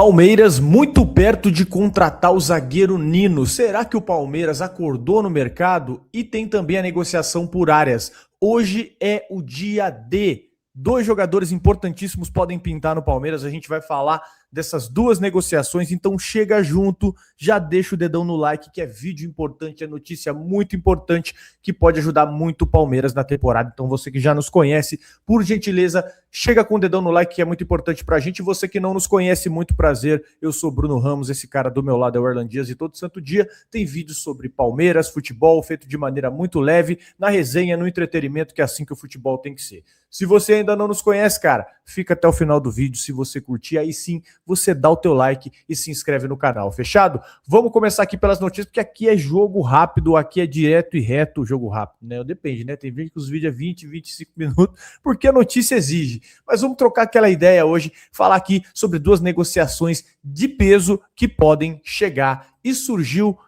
Palmeiras muito perto de contratar o zagueiro Nino. Será que o Palmeiras acordou no mercado? E tem também a negociação por áreas. Hoje é o dia D. Dois jogadores importantíssimos podem pintar no Palmeiras. A gente vai falar dessas duas negociações, então chega junto, já deixa o dedão no like, que é vídeo importante, é notícia muito importante, que pode ajudar muito o Palmeiras na temporada. Então você que já nos conhece, por gentileza, chega com o dedão no like, que é muito importante pra gente. Você que não nos conhece, muito prazer, eu sou Bruno Ramos, esse cara do meu lado é o Erlan Dias, e todo santo dia tem vídeos sobre Palmeiras, futebol, feito de maneira muito leve, na resenha, no entretenimento, que é assim que o futebol tem que ser. Se você ainda não nos conhece, cara, fica até o final do vídeo. Se você curtir, aí sim você dá o teu like e se inscreve no canal, fechado? Vamos começar aqui pelas notícias, porque aqui é jogo rápido, aqui é direto e reto, jogo rápido, né? Depende, né? Tem vídeo que os vídeos é 20, 25 minutos, porque a notícia exige. Mas vamos trocar aquela ideia hoje, falar aqui sobre duas negociações de peso que podem chegar. E surgiu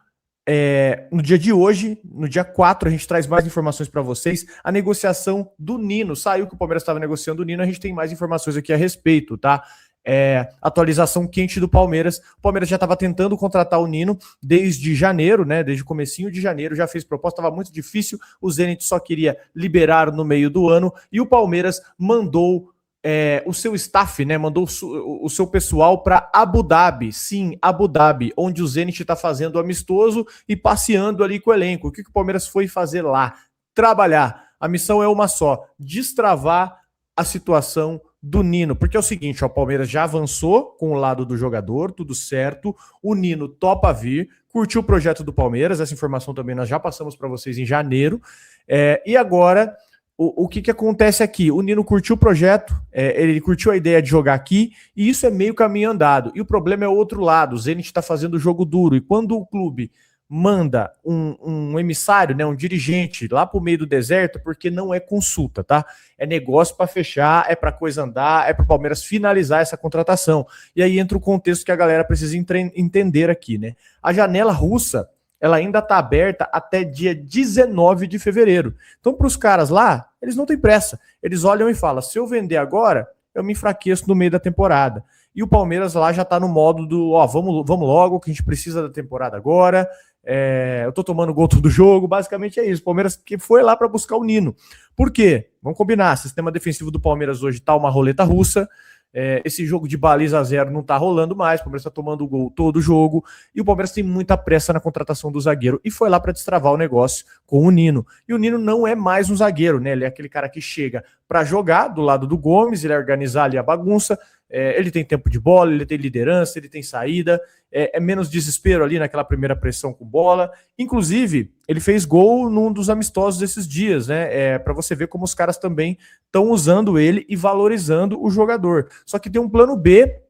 no dia de hoje, no dia 4, a gente traz mais informações para vocês. A negociação do Nino. Saiu que o Palmeiras estava negociando o Nino, a gente tem mais informações aqui a respeito, tá? Atualização quente do Palmeiras. O Palmeiras já estava tentando contratar o Nino desde janeiro, né? Desde o comecinho de janeiro, já fez proposta, estava muito difícil. O Zenit só queria liberar no meio do ano e o Palmeiras mandou o seu staff, né, mandou o seu pessoal para Abu Dhabi, sim, Abu Dhabi, onde o Zenit está fazendo amistoso e passeando ali com o elenco. O que o Palmeiras foi fazer lá? Trabalhar. A missão é uma só, destravar a situação do Nino, porque é o seguinte, ó, o Palmeiras já avançou com o lado do jogador, tudo certo, o Nino topa vir, curtiu o projeto do Palmeiras, essa informação também nós já passamos para vocês em janeiro, e agora o que acontece aqui? O Nino curtiu o projeto, ele curtiu a ideia de jogar aqui, e isso é meio caminho andado. E o problema é o outro lado, o Zenit está fazendo jogo duro, e quando o clube manda um emissário, né, um dirigente lá para o meio do deserto, porque não é consulta, tá? É negócio para fechar, é para coisa andar, é para o Palmeiras finalizar essa contratação. E aí entra o contexto que a galera precisa entender aqui, né? A janela russa, ela ainda está aberta até dia 19 de fevereiro. Então, para os caras lá, eles não têm pressa. Eles olham e falam, se eu vender agora, eu me enfraqueço no meio da temporada. E o Palmeiras lá já está no modo do, vamos logo, que a gente precisa da temporada agora, eu tô tomando gol todo jogo, basicamente é isso. O Palmeiras que foi lá para buscar o Nino. Por quê? Vamos combinar, o sistema defensivo do Palmeiras hoje tá uma roleta russa, esse jogo de baliza a zero não tá rolando mais, o Palmeiras tá tomando gol todo jogo, e o Palmeiras tem muita pressa na contratação do zagueiro, e foi lá para destravar o negócio com o Nino. E o Nino não é mais um zagueiro, né? Ele é aquele cara que chega para jogar do lado do Gomes, ele vai organizar ali a bagunça, ele tem tempo de bola, ele tem liderança, ele tem saída, é menos desespero ali naquela primeira pressão com bola. Inclusive, ele fez gol num dos amistosos desses dias, né? Para você ver como os caras também estão usando ele e valorizando o jogador. Só que tem um plano B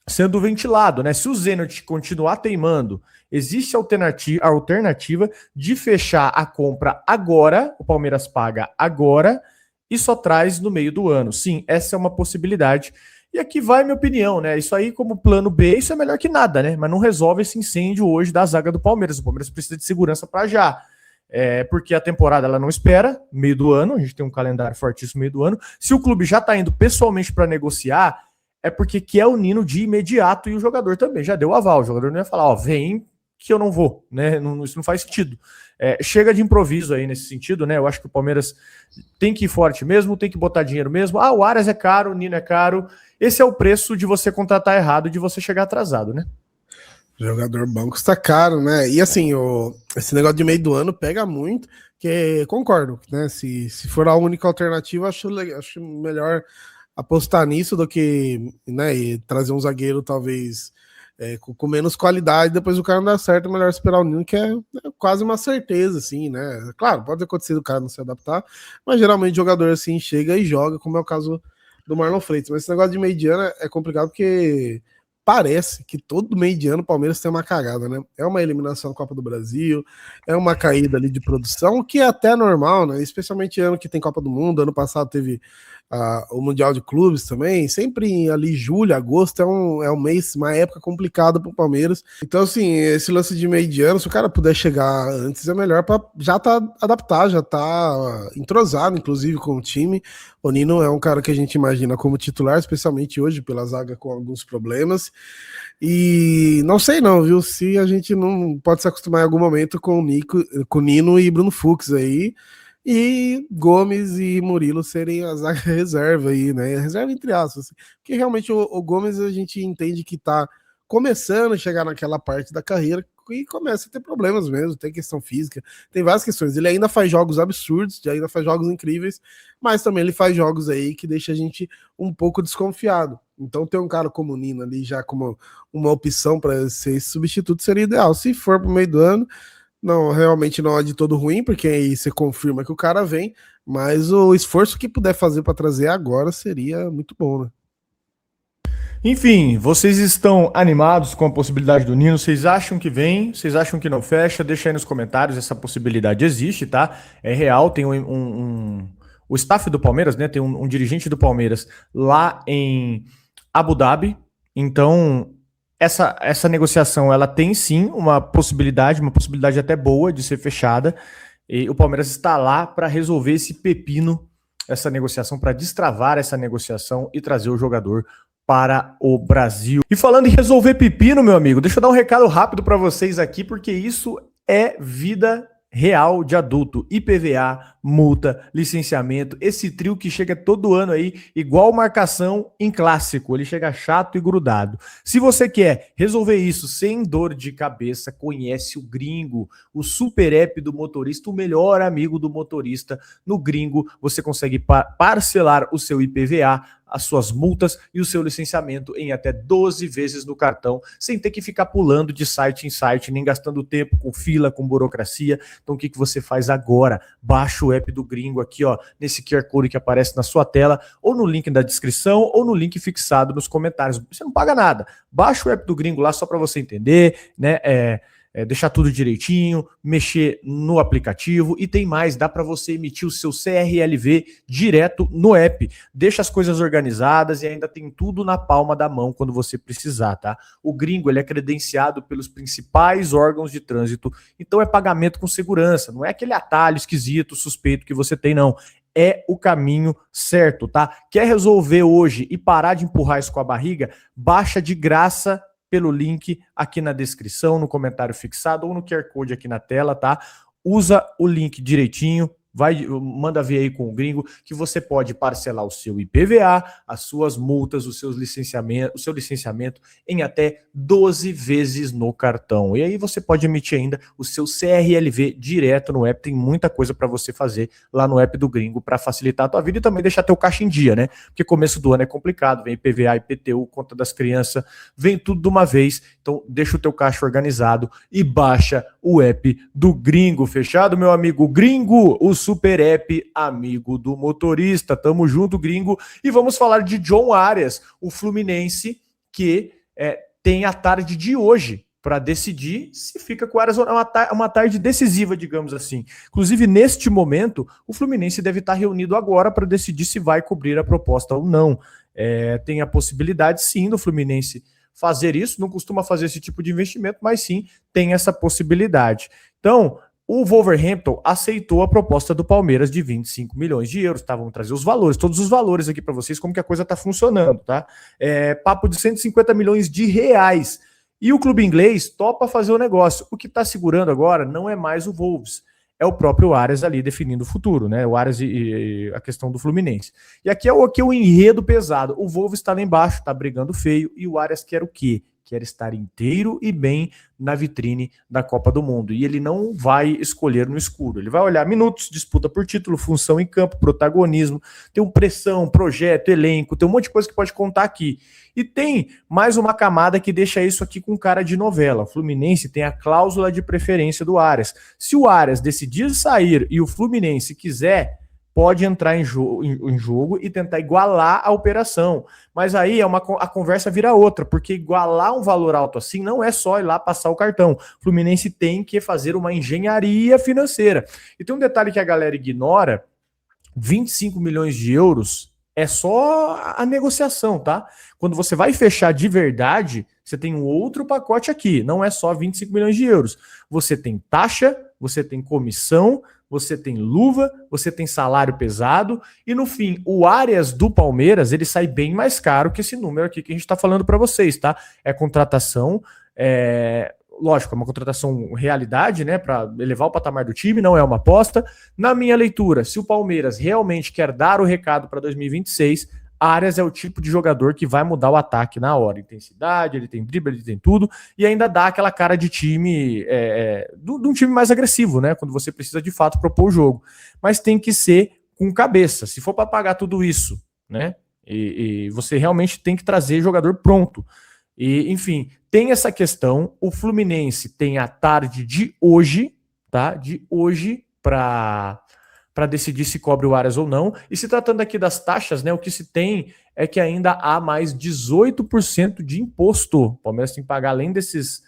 sendo ventilado, né? Se o Zenit continuar teimando, existe a alternativa de fechar a compra agora, o Palmeiras paga agora e só traz no meio do ano. Sim, essa é uma possibilidade. E aqui vai minha opinião, né? Isso aí, como plano B, isso é melhor que nada, né? Mas não resolve esse incêndio hoje da zaga do Palmeiras. O Palmeiras precisa de segurança para já. Porque a temporada ela não espera, meio do ano, a gente tem um calendário fortíssimo meio do ano. Se o clube já está indo pessoalmente para negociar, é porque quer o Nino de imediato e o jogador também já deu o aval. O jogador não ia falar, vem que eu não vou, né? Isso não faz sentido. Chega de improviso aí nesse sentido, né? Eu acho que o Palmeiras tem que ir forte mesmo, tem que botar dinheiro mesmo. O Arias é caro, o Nino é caro. Esse é o preço de você contratar errado, de você chegar atrasado, né? Jogador bom custa caro, né? E assim, esse negócio de meio do ano pega muito, que concordo, né? Se for a única alternativa, acho melhor apostar nisso do que, né, e trazer um zagueiro talvez com menos qualidade, depois o cara não dá certo, é melhor esperar o Nino, que é quase uma certeza, assim, né? Claro, pode acontecer do cara não se adaptar, mas geralmente o jogador assim chega e joga, como é o caso do Marlon Freitas. Mas esse negócio de meio de ano é complicado porque parece que todo meio de ano o Palmeiras tem uma cagada, né? É uma eliminação da Copa do Brasil, é uma caída ali de produção, que é até normal, né? Especialmente ano que tem Copa do Mundo, ano passado teve o Mundial de Clubes também, sempre ali julho, agosto é um mês, uma época complicada pro Palmeiras. Então, assim, esse lance de meio de ano, se o cara puder chegar antes, é melhor para já tá adaptar, já tá entrosado, inclusive, com o time. O Nino é um cara que a gente imagina como titular, especialmente hoje, pela zaga com alguns problemas. E não sei não, viu, se a gente não pode se acostumar em algum momento com o Nino e Bruno Fux aí, e Gomes e Murilo serem a zaga reserva aí, né? Reserva entre aspas. Porque realmente o Gomes a gente entende que tá começando a chegar naquela parte da carreira e começa a ter problemas mesmo, tem questão física, tem várias questões. Ele ainda faz jogos absurdos, ainda faz jogos incríveis, mas também ele faz jogos aí que deixa a gente um pouco desconfiado. Então ter um cara como o Nino ali já como uma opção para ser esse substituto seria ideal. Se for pro meio do ano, não, realmente não é de todo ruim, porque aí você confirma que o cara vem, mas o esforço que puder fazer para trazer agora seria muito bom, né? Enfim, vocês estão animados com a possibilidade do Nino? Vocês acham que vem? Vocês acham que não fecha? Deixa aí nos comentários, essa possibilidade existe, tá? É real, tem o staff do Palmeiras, né? Tem um dirigente do Palmeiras lá em Abu Dhabi. Então, essa negociação, ela tem sim uma possibilidade até boa de ser fechada. E o Palmeiras está lá para resolver esse pepino, essa negociação, para destravar essa negociação e trazer o jogador para o Brasil. E falando em resolver pepino, meu amigo, deixa eu dar um recado rápido para vocês aqui, porque isso é vida real de adulto. IPVA, multa, licenciamento, esse trio que chega todo ano aí, igual marcação em clássico, ele chega chato e grudado. Se você quer resolver isso sem dor de cabeça, conhece o Gringo, o super app do motorista, o melhor amigo do motorista. No Gringo, você consegue parcelar o seu IPVA, as suas multas e o seu licenciamento em até 12 vezes no cartão, sem ter que ficar pulando de site em site, nem gastando tempo com fila, com burocracia. Então o que você faz agora? Baixa o app do Gringo aqui, ó, nesse QR Code que aparece na sua tela, ou no link da descrição, ou no link fixado nos comentários. Você não paga nada. Baixa o app do Gringo lá só para você entender, né? Deixar tudo direitinho, mexer no aplicativo e tem mais, dá para você emitir o seu CRLV direto no app, deixa as coisas organizadas e ainda tem tudo na palma da mão quando você precisar, tá? O Gringo, ele é credenciado pelos principais órgãos de trânsito, então é pagamento com segurança, não é aquele atalho esquisito, suspeito que você tem, não. É o caminho certo, tá? Quer resolver hoje e parar de empurrar isso com a barriga? Baixa de graça pelo link aqui na descrição, no comentário fixado ou no QR Code aqui na tela, tá? Usa o link direitinho, manda ver aí com o Gringo que você pode parcelar o seu IPVA, as suas multas, o seu licenciamento em até 12 vezes no cartão. E aí você pode emitir ainda o seu CRLV direto no app. Tem muita coisa para você fazer lá no app do Gringo para facilitar a tua vida e também deixar teu caixa em dia, né? Porque começo do ano é complicado, vem IPVA, IPTU, conta das crianças, vem tudo de uma vez. Então deixa o teu caixa organizado e baixa o app do Gringo. Fechado, meu amigo? Gringo, o super app amigo do motorista. Tamo junto, Gringo. E vamos falar de John Arias, o fluminense que tem a tarde de hoje para decidir se fica com o Arias ou não. Uma tarde decisiva, digamos assim. Inclusive, neste momento, o Fluminense deve estar reunido agora para decidir se vai cobrir a proposta ou não. Tem a possibilidade, sim, do Fluminense fazer isso. Não costuma fazer esse tipo de investimento, mas sim, tem essa possibilidade. Então, o Wolverhampton aceitou a proposta do Palmeiras de 25 milhões de euros, tá? Vamos trazer os valores, todos os valores aqui para vocês, como que a coisa tá funcionando, tá? Papo de 150 milhões de reais. E o clube inglês topa fazer o negócio. O que tá segurando agora não é mais o Wolves, é o próprio Arias ali definindo o futuro, né? O Arias e a questão do Fluminense. E aqui é o enredo pesado. O Wolves tá lá embaixo, tá brigando feio, e o Arias quer o quê? Quer estar inteiro e bem na vitrine da Copa do Mundo. E ele não vai escolher no escuro. Ele vai olhar minutos, disputa por título, função em campo, protagonismo, tem pressão, projeto, elenco, tem um monte de coisa que pode contar aqui. E tem mais uma camada que deixa isso aqui com cara de novela. O Fluminense tem a cláusula de preferência do Arias. Se o Arias decidir sair e o Fluminense quiser, pode entrar em jogo e tentar igualar a operação. Mas aí a conversa vira outra, porque igualar um valor alto assim não é só ir lá passar o cartão. O Fluminense tem que fazer uma engenharia financeira. E tem um detalhe que a galera ignora: 25 milhões de euros é só a negociação, tá? Quando você vai fechar de verdade, você tem um outro pacote aqui, não é só 25 milhões de euros. Você tem taxa, você tem comissão, você tem luva, você tem salário pesado, e no fim, o Arias do Palmeiras, ele sai bem mais caro que esse número aqui que a gente tá falando para vocês, tá? É contratação, lógico, é uma contratação realidade, né, para elevar o patamar do time, não é uma aposta. Na minha leitura, se o Palmeiras realmente quer dar o recado para 2026, Arias é o tipo de jogador que vai mudar o ataque na hora. Intensidade, ele tem drible, ele tem tudo, e ainda dá aquela cara de time, de um time mais agressivo, né, quando você precisa de fato propor o jogo. Mas tem que ser com cabeça. Se for para pagar tudo isso, né, e você realmente tem que trazer jogador pronto. E, enfim, tem essa questão. O Fluminense tem a tarde de hoje, tá? De hoje para decidir se cobre o Arias ou não. E se tratando aqui das taxas, né? O que se tem é que ainda há mais 18% de imposto. O Palmeiras tem que pagar, além desses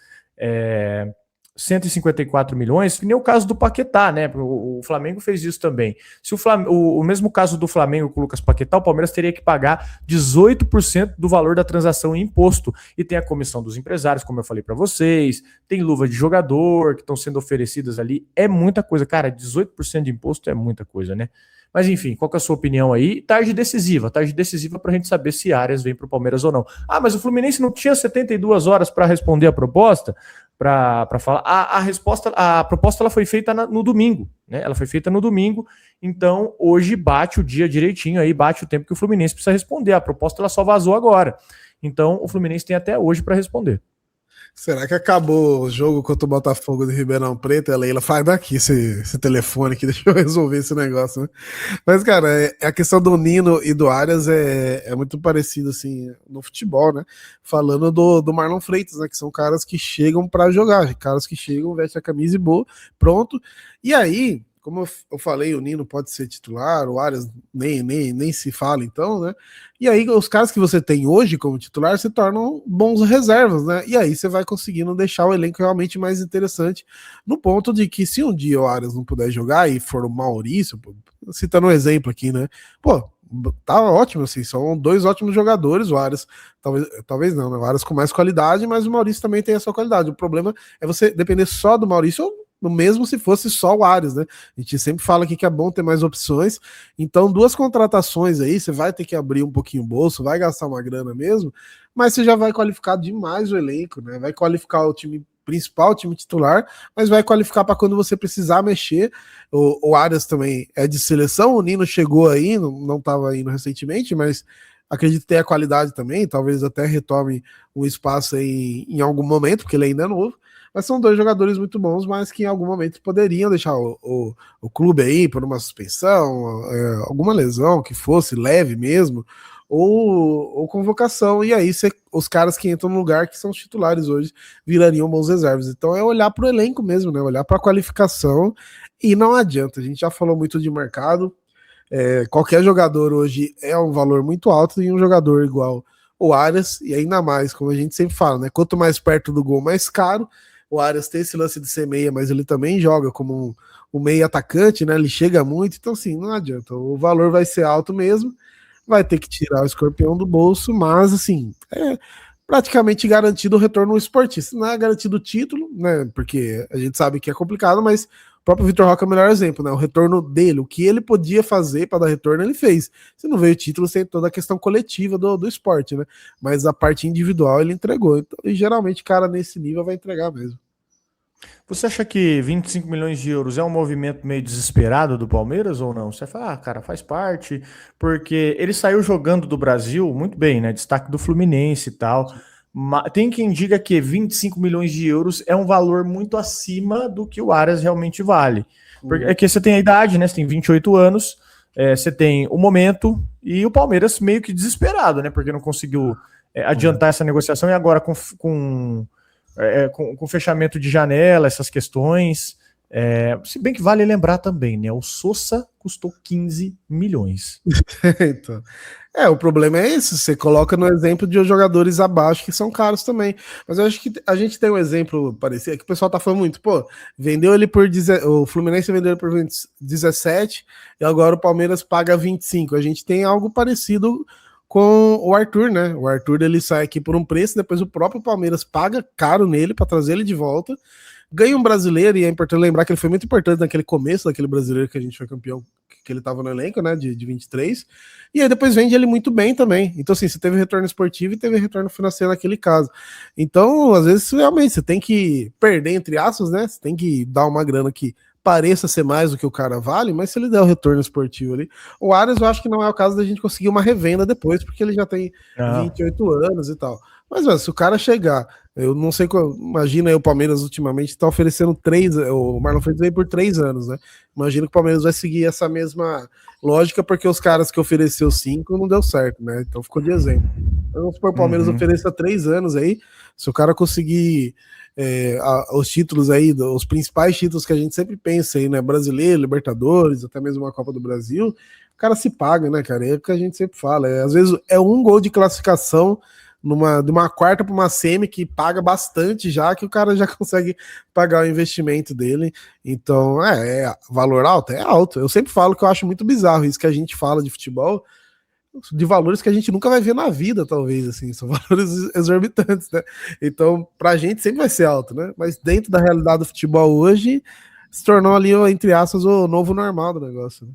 154 milhões, que nem o caso do Paquetá, né? O Flamengo fez isso também. Se o mesmo caso do Flamengo com o Lucas Paquetá, o Palmeiras teria que pagar 18% do valor da transação em imposto. E tem a comissão dos empresários, como eu falei para vocês, tem luva de jogador que estão sendo oferecidas ali. É muita coisa, cara. 18% de imposto é muita coisa, né? Mas enfim, qual que é a sua opinião aí? Tarde decisiva pra gente saber se Arias vem pro Palmeiras ou não. Ah, mas o Fluminense não tinha 72 horas para responder a proposta? Para falar. A proposta ela foi feita no domingo, né? Ela foi feita no domingo, então hoje bate o dia direitinho, aí bate o tempo que o Fluminense precisa responder. A proposta ela só vazou agora. Então o Fluminense tem até hoje para responder. Será que acabou o jogo contra o Botafogo de Ribeirão Preto? A Leila faz daqui esse telefone aqui, deixa eu resolver esse negócio, né? Mas, cara, a questão do Nino e do Arias é muito parecido, assim, no futebol, né? Falando do Marlon Freitas, né? Que são caras que chegam para jogar, caras que chegam, vestem a camisa e boa, pronto. E aí, como eu falei, o Nino pode ser titular, o Arias nem se fala, então, né? E aí, os caras que você tem hoje como titular se tornam bons reservas, né? E aí você vai conseguindo deixar o elenco realmente mais interessante, no ponto de que se um dia o Arias não puder jogar e for o Maurício, citando um exemplo aqui, né? Pô, tá ótimo, assim, são dois ótimos jogadores, o Arias, talvez não, né? O Arias com mais qualidade, mas o Maurício também tem a sua qualidade. O problema é você depender só do Maurício ou no mesmo se fosse só o Arias, né? A gente sempre fala aqui que é bom ter mais opções. Então, duas contratações aí, você vai ter que abrir um pouquinho o bolso, vai gastar uma grana mesmo, mas você já vai qualificar demais o elenco, né? Vai qualificar o time principal, o time titular, mas vai qualificar para quando você precisar mexer. O Arias também é de seleção, o Nino chegou aí, não estava indo recentemente, mas acredito ter a qualidade também, talvez até retome um espaço aí em algum momento, porque ele ainda é novo. Mas são dois jogadores muito bons, mas que em algum momento poderiam deixar o clube aí por uma suspensão, alguma lesão que fosse leve mesmo, ou convocação, e aí os caras que entram no lugar que são os titulares hoje virariam bons reservas. Então é olhar para o elenco mesmo, né? Olhar para a qualificação, e não adianta, a gente já falou muito de mercado, qualquer jogador hoje é um valor muito alto, e um jogador igual o Arias, e ainda mais, como a gente sempre fala, né? Quanto mais perto do gol, mais caro. O Arias tem esse lance de ser meia, mas ele também joga como um meia atacante, né? Ele chega muito, então assim, não adianta. O valor vai ser alto mesmo, vai ter que tirar o escorpião do bolso, mas assim, é praticamente garantido o retorno ao esportista. Não é garantido o título, né? Porque a gente sabe que é complicado, mas o próprio Vitor Roque é o melhor exemplo, né? O retorno dele, o que ele podia fazer para dar retorno, ele fez. Se não veio o título, sem toda a questão coletiva do esporte, né? Mas a parte individual ele entregou. Então, e geralmente, cara, nesse nível vai entregar mesmo. Você acha que 25 milhões de euros é um movimento meio desesperado do Palmeiras ou não? Você fala, cara, faz parte, porque ele saiu jogando do Brasil muito bem, né? Destaque do Fluminense e tal. Tem quem diga que 25 milhões de euros é um valor muito acima do que o Arias realmente vale. Porque é que você tem a idade, né? Você tem 28 anos, você tem o momento, e o Palmeiras meio que desesperado, né? Porque não conseguiu adiantar essa negociação, e agora com fechamento de janela, essas questões, Se bem que vale lembrar também, né? O Sosa custou 15 milhões. Então, o problema é esse, você coloca no exemplo de jogadores abaixo que são caros também. Mas eu acho que a gente tem um exemplo parecido, que o pessoal tá falando muito, vendeu ele o Fluminense vendeu ele por 17 e agora o Palmeiras paga 25. A gente tem algo parecido com o Arthur, né? O Arthur ele sai aqui por um preço, depois o próprio Palmeiras paga caro nele para trazer ele de volta. Ganha um brasileiro, e é importante lembrar que ele foi muito importante naquele começo daquele brasileiro que a gente foi campeão, que ele estava no elenco, né, de 23, e aí depois vende ele muito bem também. Então, assim, você teve retorno esportivo e teve retorno financeiro naquele caso. Então, às vezes, realmente, você tem que perder, entre aspas, né, você tem que dar uma grana que pareça ser mais do que o cara vale, mas se ele der o retorno esportivo ali. O Arias, eu acho que não é o caso da gente conseguir uma revenda depois, porque ele já tem 28 anos e tal. Mas, mano, se o cara chegar, eu não sei, imagina aí o Palmeiras ultimamente tá oferecendo o Marlon Freitas veio por 3 anos, né? Imagina que o Palmeiras vai seguir essa mesma lógica, porque os caras que ofereceu 5 não deu certo, né? Então ficou de exemplo. Então, vamos supor, o Palmeiras ofereça 3 anos aí, se o cara conseguir os títulos aí, os principais títulos que a gente sempre pensa aí, né? Brasileiro, Libertadores, até mesmo uma Copa do Brasil, o cara se paga, né, cara? É o que a gente sempre fala. Às vezes é um gol de classificação de uma quarta para uma semi que paga bastante já, que o cara já consegue pagar o investimento dele. Então, valor alto? É alto. Eu sempre falo que eu acho muito bizarro isso que a gente fala de futebol, de valores que a gente nunca vai ver na vida, talvez, assim, são valores exorbitantes, né? Então, pra gente sempre vai ser alto, né? Mas dentro da realidade do futebol hoje, se tornou ali, entre aspas, o novo normal do negócio, né?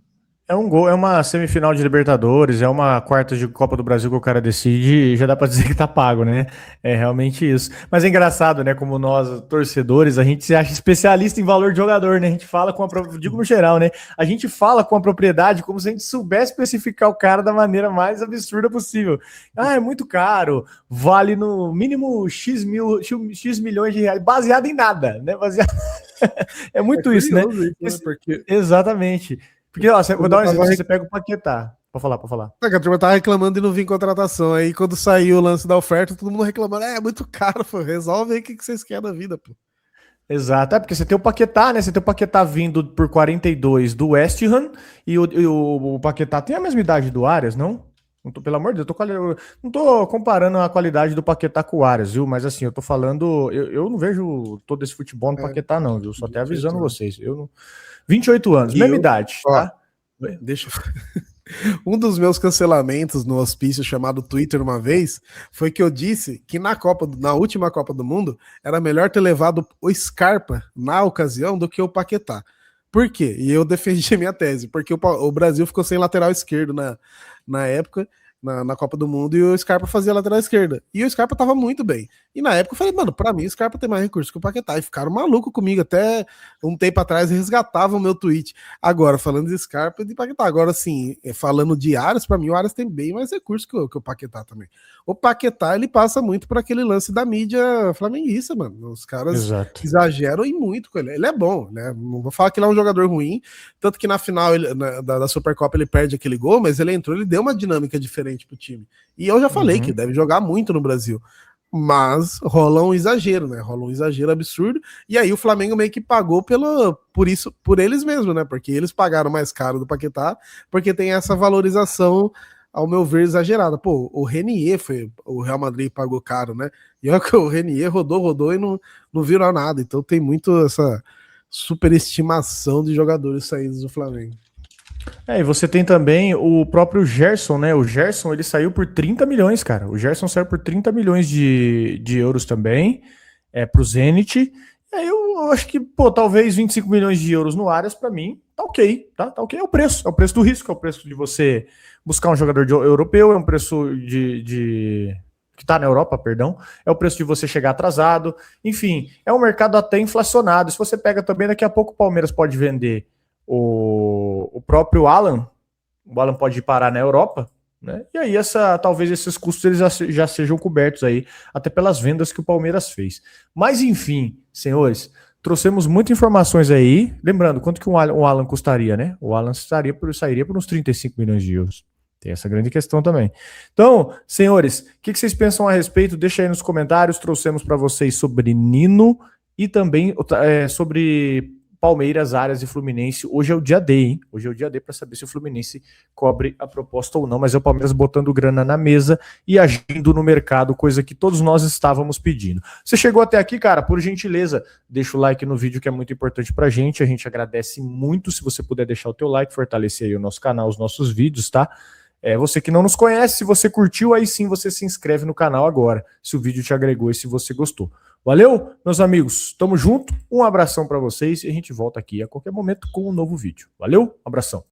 É um gol, é uma semifinal de Libertadores, é uma quarta de Copa do Brasil que o cara decide e já dá pra dizer que tá pago, né? É realmente isso. Mas é engraçado, né? Como nós, torcedores, a gente se acha especialista em valor de jogador, né? A gente fala digo no geral, né? A gente fala com a propriedade como se a gente soubesse especificar o cara da maneira mais absurda possível. É muito caro, vale no mínimo X milhões de reais, baseado em nada, né? É muito isso, né? Porque... Exatamente. Porque, vou dar um exemplo, você pega o Paquetá. Pode falar. A turma tava reclamando de não vir contratação. Aí quando saiu o lance da oferta, todo mundo reclamando. É muito caro, pô. Resolve aí o que vocês querem da vida, pô. Exato, porque você tem o Paquetá, né? Você tem o Paquetá vindo por 42 do West Ham e o Paquetá tem a mesma idade do Arias, não? Pelo amor de Deus, eu não tô comparando a qualidade do Paquetá com o Arias, viu? Mas assim, eu tô falando, eu não vejo todo esse futebol no Paquetá, não, viu? Só até avisando vocês. 28 anos, mesma idade, tá? Deixa eu... Um dos meus cancelamentos no hospício chamado Twitter uma vez foi que eu disse que na última Copa do Mundo era melhor ter levado o Scarpa na ocasião do que o Paquetá. Por quê? E eu defendi a minha tese, porque o Brasil ficou sem lateral esquerdo na época, na Copa do Mundo, e o Scarpa fazia lateral esquerda. E o Scarpa tava muito bem. E na época eu falei, mano, pra mim o Scarpa tem mais recursos que o Paquetá. E ficaram malucos comigo. Até um tempo atrás resgatavam o meu tweet. Agora, falando de Scarpa e de Paquetá. Agora, assim, falando de Arias, pra mim o Arias tem bem mais recursos que o Paquetá também. O Paquetá, ele passa muito por aquele lance da mídia flamenguista, mano. Os caras exageram e muito com ele. Ele é bom, né? Não vou falar que ele é um jogador ruim. Tanto que na final da Supercopa ele perde aquele gol, mas ele entrou, ele deu uma dinâmica diferente pro time. E eu já falei que deve jogar muito no Brasil. Mas rola um exagero, né? Rola um exagero absurdo. E aí o Flamengo meio que pagou por eles mesmos, né? Porque eles pagaram mais caro do Paquetá, porque tem essa valorização, ao meu ver, exagerada. Pô, o Renier o Real Madrid pagou caro, né? E olha que o Renier rodou e não virou nada. Então tem muito essa superestimação de jogadores saídos do Flamengo. E você tem também o próprio Gerson, né? O Gerson, ele saiu por 30 milhões, cara. O Gerson saiu por 30 milhões de euros também, pro Zenit. E aí eu acho que, talvez 25 milhões de euros no Arias, pra mim, tá ok, tá ok. É o preço do risco, é o preço de você buscar um jogador europeu, é um preço que tá na Europa, perdão, é o preço de você chegar atrasado. Enfim, é um mercado até inflacionado. Se você pega também, daqui a pouco o Palmeiras pode vender o próprio Alan, o Alan pode parar na Europa, né? E aí talvez esses custos eles já sejam cobertos aí, até pelas vendas que o Palmeiras fez. Mas enfim, senhores, trouxemos muitas informações aí. Lembrando, quanto que o Alan custaria, né? O Alan sairia por uns 35 milhões de euros. Tem essa grande questão também. Então, senhores, o que vocês pensam a respeito? Deixa aí nos comentários. Trouxemos para vocês sobre Nino e também sobre Palmeiras, Arias e Fluminense. Hoje é o dia D, hein? Hoje é o dia D para saber se o Fluminense cobre a proposta ou não, mas é o Palmeiras botando grana na mesa e agindo no mercado, coisa que todos nós estávamos pedindo. Você chegou até aqui, cara, por gentileza, deixa o like no vídeo que é muito importante pra gente, a gente agradece muito se você puder deixar o teu like, fortalecer aí o nosso canal, os nossos vídeos, tá? Você que não nos conhece, se você curtiu, aí sim você se inscreve no canal agora, se o vídeo te agregou e se você gostou. Valeu, meus amigos, tamo junto, um abração pra vocês e a gente volta aqui a qualquer momento com um novo vídeo. Valeu, um abração.